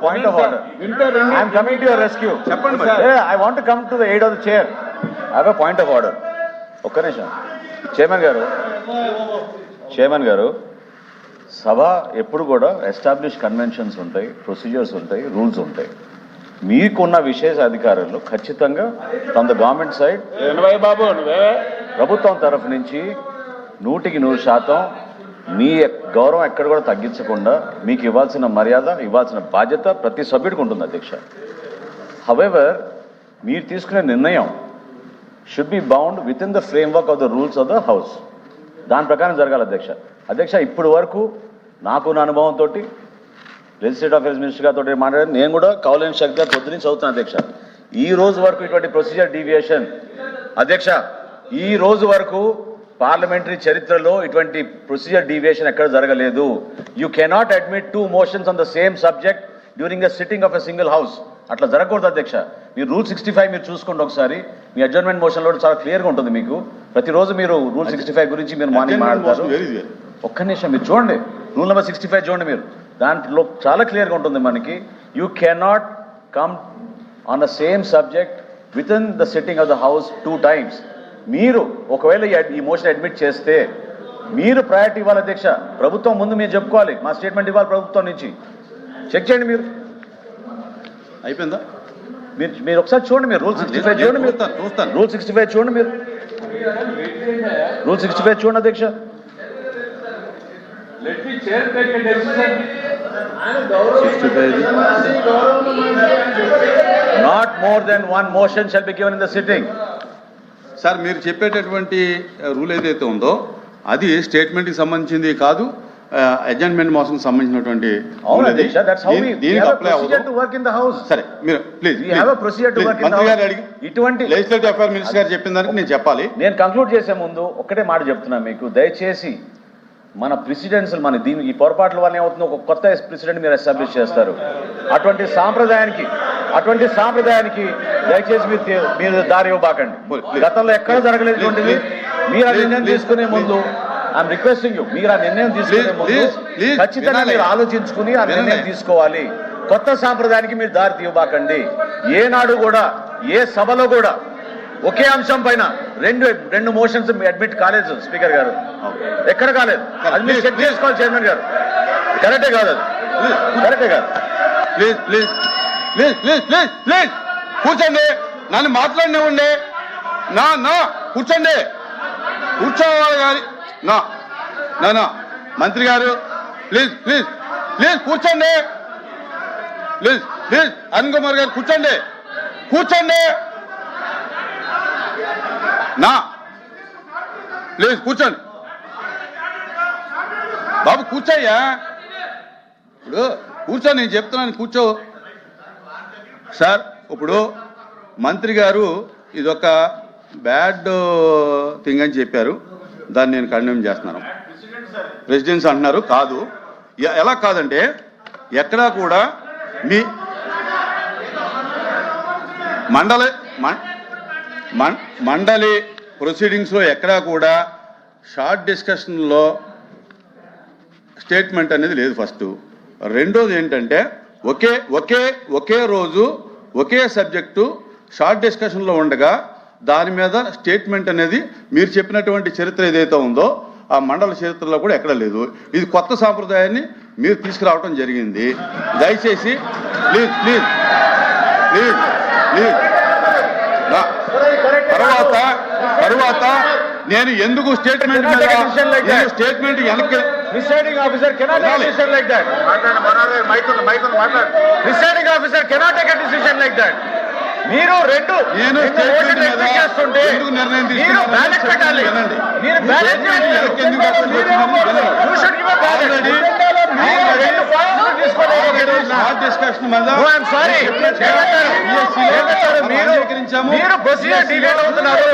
point of order. I am coming to your rescue. I want to come to the aid of the chair. I have a point of order. ఒక్క నిమిషం. Chairman గారు సభ ఎప్పుడు కూడా establish conventions ఉంటాయి, procedures ఉంటాయి, rules ఉంటాయి. మీకున్న విశేష అధికారులు ఖచ్చితంగా ఫ్రమ్ ద గవర్నమెంట్ సైడ్ ప్రభుత్వం తరఫు నుంచి 100% మీ గౌరవం ఎక్కడ కూడా తగ్గించకుండా మీకు ఇవ్వాల్సిన మర్యాద, ఇవ్వాల్సిన బాధ్యత ప్రతి సభ్యుడికి ఉంటుంది అధ్యక్ష. హవెవర్ మీరు తీసుకునే నిర్ణయం should be bound with in the framework of the rules of the house. దాని ప్రకారం జరగాలి అధ్యక్ష. అధ్యక్ష ఇప్పటి వరకు నాకున్న అనుభవంతో లెజిస్లేటివ్ అఫేర్స్ మినిస్టర్ గారితో మాట్లాడి నేను కూడా కౌలన్ శక్తిగా పొద్దున్నీ చదువుతున్నాను అధ్యక్ష. ఈ రోజు వరకు ఇటువంటి ప్రొసీజర్ డీవియేషన్ అధ్యక్ష, ఈ రోజు వరకు పార్లమెంటరీ చరిత్రలో ఇటువంటి ప్రొసీజర్ డీవియేషన్ ఎక్కడ జరగలేదు. You cannot admit 2 motions on the same subject during the sitting of a single house. అట్లా జరగకూడదు అధ్యక్ష. మీరు రూల్ 65 మీరు చూసుకోండి ఒకసారి. మీ అడ్జర్న్మెంట్ మోషన్లో చాలా క్లియర్గా ఉంటుంది మీకు. ప్రతిరోజు మీరు రూల్ 65 గురించి మీరు మార్నింగ్ మాట్లాడతారు. ఒక్క నిమిషం మీరు చూడండి, రూల్ నెంబర్ 65 చూడండి మీరు. దాంట్లో చాలా క్లియర్గా ఉంటుంది మనకి. You cannot come on the same subject with in the sitting of the house 2 times. మీరు ఒకవేళ ఈ మోషన్ అడ్మిట్ చేస్తే మీరు ప్రయారిటీ ఇవ్వాలి అధ్యక్ష. ప్రభుత్వం ముందు మీరు చెప్పుకోవాలి, మా స్టేట్మెంట్ ఇవ్వాలి ప్రభుత్వం నుంచి. చెక్ చేయండి మీరు. అయిపోయిందా? మీరు ఒకసారి చూడండి, మీరు రూల్ 65 చూడండి, మీరు చూస్తాను. రూల్ 65 చూడండి, మీరు రూల్ 65 చూడండి అధ్యక్ష. Not more than 1 motion shall be given in the sitting. Sir మీరు చెప్పేటటువంటి రూల్ ఏదైతే ఉందో అది స్టేట్మెంట్కి సంబంధించింది కాదు, అడ్జర్న్మెంట్ మోషన్ సంబంధించినటువంటి. సరే మీరు ప్లీజ్ మంత్రి గారు అడిగి ఇటువంటి లెజిస్లేటివ్ అఫైర్ మినిస్టర్ గారు చెప్పిన దానికి నేను చెప్పాలి. నేను కంక్లూడ్ చేసే ముందు ఒక్కటే మాట చెప్తున్నా మీకు, దయచేసి మన ప్రెసిడెంట్స్ మన దీని ఈ పొరపాట్ల వల్ల ఏమవుతుందో ఒక కొత్త ప్రెసిడెంట్ మీరు ఎస్టాబ్లిష్ చేస్తారు. అటువంటి సాంప్రదాయానికి దయచేసి మీరు దారి ఇవ్వబాకండి. గతంలో ఎక్కడ జరగలేటువంటిది. మీరు ఆ నిర్ణయం తీసుకునే ముందు ఐఎమ్ రిక్వెస్టింగ్ యూ, మీరు ఆ నిర్ణయం తీసుకునే ముందు ఖచ్చితంగా మీరు ఆలోచించుకుని ఆ నిర్ణయం తీసుకోవాలి. కొత్త సాంప్రదాయానికి మీరు దారి తీయబాకండి. ఏనాడు కూడా ఏ సభలో కూడా ఒకే అంశం పైన రెండు మోషన్స్ అడ్మిట్ కాలేదు స్పీకర్ గారు, ఎక్కడ కాలేదు. అది మీరు చెక్ చేసుకోవాలి చైర్మన్ గారు. కరెక్టే కాదు, అది కరెక్టే కాదు. Please please please please please please కూర్చోండి, నన్ను మాట్లాడినివ్వండి. నా కూర్చోండి, కూర్చోవాలి కానీ నా మంత్రి గారు ప్లీజ్ ప్లీజ్ ప్లీజ్ కూర్చోండి. ప్లీజ్ ప్లీజ్ అరుణ్ కుమార్ గారు కూర్చోండి, ప్లీజ్ కూర్చోండి బాబు, కూర్చోయ్యా. ఇప్పుడు కూర్చో, నేను చెప్తున్నాను కూర్చో. సార్ ఇప్పుడు మంత్రి గారు ఇదొక బ్యాడ్ థింగ్ అని చెప్పారు, దాన్ని నేను కండెమ్ చేస్తున్నాను. ప్రెసిడెంట్స్ అంటున్నారు, కాదు. ఎలా కాదంటే ఎక్కడా కూడా మీ మండలి ప్రొసీడింగ్స్లో ఎక్కడా కూడా షార్ట్ డిస్కషన్లో స్టేట్మెంట్ అనేది లేదు. ఫస్ట్. రెండోది ఏంటంటే ఒకే రోజు ఒకే సబ్జెక్టు షార్ట్ డిస్కషన్లో ఉండగా దాని మీద స్టేట్మెంట్ అనేది మీరు చెప్పినటువంటి చరిత్ర ఏదైతే ఉందో ఆ మండల చరిత్రలో కూడా ఎక్కడ లేదు. ఇది కొత్త సాంప్రదాయాన్ని మీరు తీసుకురావడం జరిగింది. దయచేసి ప్లీజ్ ప్లీజ్ ప్లీజ్ ప్లీజ్ తర్వాత నేను ఎందుకు స్టేట్మెంట్ స్టేట్మెంట్ వెనక్కి presiding officer cannot take decision like that. Presiding officer cannot take decision like that. మీరు రెండు చేస్తుంటే మీరు బ్యాలెన్స్ పెట్టాలి. మీరు బ్యాలెన్స్ మీరు ప్రొసీజర్ డిలే అవుతున్నారు.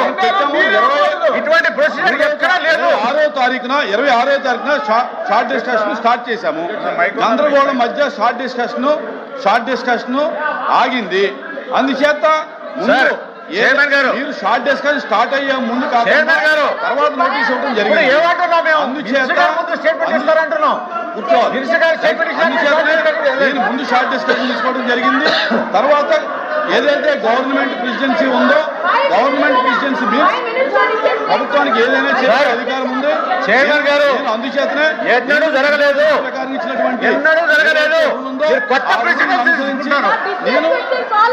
ఇటువంటి ప్రొసీజర్ ఎక్కడా లేదు. 26వ తారీఖున షార్ట్ డిస్కషన్ స్టార్ట్ చేశాము. గందరగోళం మధ్య షార్ట్ డిస్కషన్ ఆగింది. అందుచేత మీరు షార్ట్ డిస్కషన్ స్టార్ట్ అయ్యే ముందు తర్వాత నోటీస్ ఇవ్వడం జరిగింది. అందుచేత కూర్చోవాలి. అందుచేతనే నేను ముందు షార్ట్ డిస్కషన్ తీసుకోవడం జరిగింది. తర్వాత ఏదైతే గవర్నమెంట్ ప్రెసిడెన్సీ ఉందో గవర్నమెంట్ ప్రెసిడెన్సీ మీన్స్ ప్రభుత్వానికి ఏదైనా చేసే అధికారం ఉంది. చైర్మన్ గారు అందుచేతనే ఎన్నడూ జరగలేదు, ప్రకారం ఇచ్చినటువంటి ఎన్నడూ జరగలేదు. కొత్త అనుసరించి నేను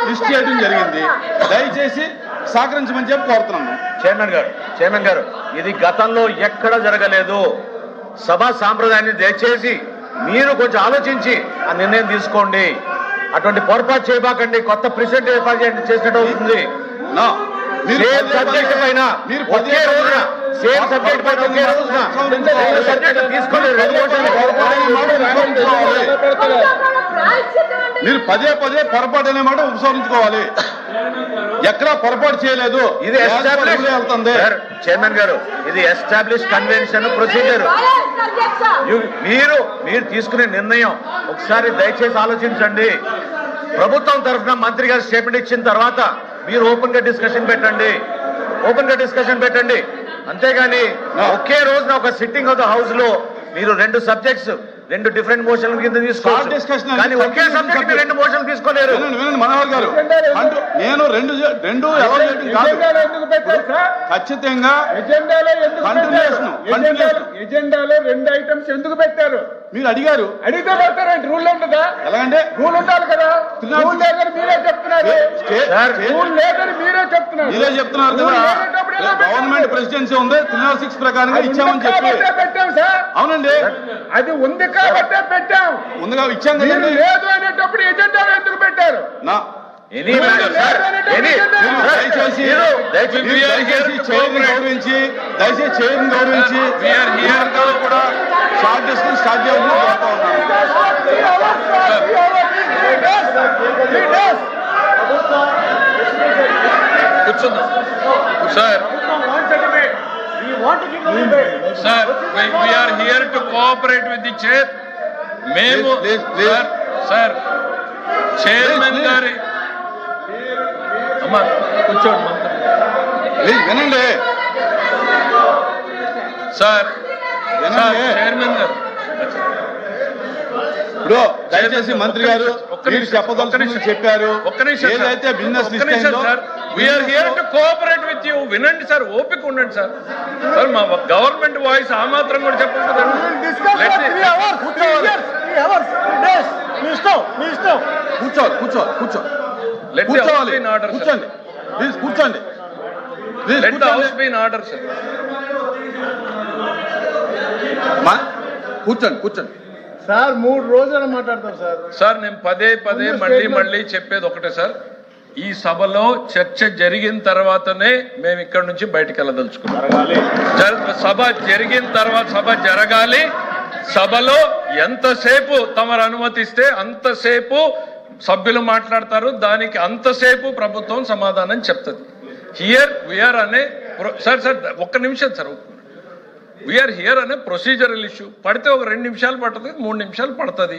లిస్ట్ చేయడం జరిగింది. దయచేసి సహకరించమని చెప్పి కోరుతున్నాను. చైర్మన్ గారు ఇది గతంలో ఎక్కడ జరగలేదు. సభా సాంప్రదాయాన్ని దయచేసి మీరు కొంచెం ఆలోచించి ఆ నిర్ణయం తీసుకోండి. అటువంటి పొరపాటు చేయబాకండి. కొత్త ప్రెసిడెంట్ ఏర్పాటు చేసినట్టు అవుతుంది. సేమ్ సబ్జెక్ట్ పైన ఒకే రోజున సేమ్ సబ్జెక్ట్ పైన ఒకే రోజున సబ్జెక్ట్ తీసుకోండి. మీరు పదే పొరపాటు అనే మాట ఉపసంహరించుకోవాలి. ఎక్కడా పొరపాటు చేయలేదు. ఇది వెళ్తుంది. చైర్మన్ గారు ఇది ఎస్టాబ్లిష్ కన్వెన్షన్ ప్రొసీజర్. మీరు తీసుకునే నిర్ణయం ఒకసారి దయచేసి ఆలోచించండి. ప్రభుత్వం తరఫున మంత్రి గారు స్టేట్మెంట్ ఇచ్చిన తర్వాత మీరు ఓపెన్ గా డిస్కషన్ పెట్టండి. అంతేగాని ఒకే రోజున ఒక సిట్టింగ్ ఆఫ్ ద హౌస్ లో మీరు రెండు సబ్జెక్ట్స్ రెండు డిఫరెంట్ మోషన్ల కింద తీసుకోవాలి. కానీ ఒకే సబ్జెక్ట్ రెండు మోషన్లు తీసుకోలేరు. మనోహర్ గారు నేను రెండు ఖచ్చితంగా ఎజెండాలో రెండు ఐటమ్స్ ఎందుకు పెట్టారు? మీరు అడిగారు. అడిగితే పెడతారంటే రూల్ ఉంటుందా? ఎలాగంటే రూల్ ఉండాలి కదా. రూల్ లేదని మీరే చెప్తున్నారు. రూల్ లేదని మీరే చెప్తున్నారు కదా. గవర్నమెంట్ ప్రెసిడెన్సీ ఉంది 306 ప్రకారంగా ఇచ్చామని చెప్పి పెట్టాం సార్. అవునండి, అది ఉంది కాబట్టే పెట్టాం. ముందుగా ఇచ్చాం మీరు కదండి. లేదు అనేటప్పుడు ఎజెండాలో ఎందుకు పెట్టారు? దయచేసి చైర్ని గౌరవించి కూడా షార్ట్ డిస్కషన్ స్టార్ట్ చేయాలని కోరుతా ఉన్నాను. Sir, we are here to cooperate with the chair. మేము సార్ చైర్మన్ గారి అమ్మా కూర్చోండి వినండి సార్. చైర్మన్ గారు ఇప్పుడు దయచేసి మంత్రి గారు చెప్పదలుచుకుని చెప్పారు. ఏదైతే business sir we are here to cooperate with you. వినండి సార్, ఓపిక ఉండండి సార్. సార్ మా గవర్నమెంట్ వాయిస్ ఆ మాత్రం కూడా చెప్పండి కదండి. కూర్చోండి ప్లీజ్, కూర్చోండి. Let the house be in order sir. కూర్చోండి సార్. 3 రోజులు మాట్లాడతాం సార్. సార్ నేను పదే మళ్ళీ చెప్పేది ఒకటే సార్. ఈ సభలో చర్చ జరిగిన తర్వాతనే మేము ఇక్కడ నుంచి బయటకు వెళ్ళదలుచుకున్నాం. సభ జరిగిన తర్వాత సభ జరగాలి. సభలో ఎంతసేపు తమరు అనుమతిస్తే అంతసేపు సభ్యులు మాట్లాడతారు. దానికి అంతసేపు ప్రభుత్వం సమాధానం చెప్తుంది. హియర్ వీఆర్ అనే సార్ ఒక్క నిమిషం సార్. వీఆర్ హియర్ అనే ప్రొసీజరల్ ఇష్యూ. పడితే ఒక 2 నిమిషాలు పడుతుంది, 3 నిమిషాలు పడుతుంది.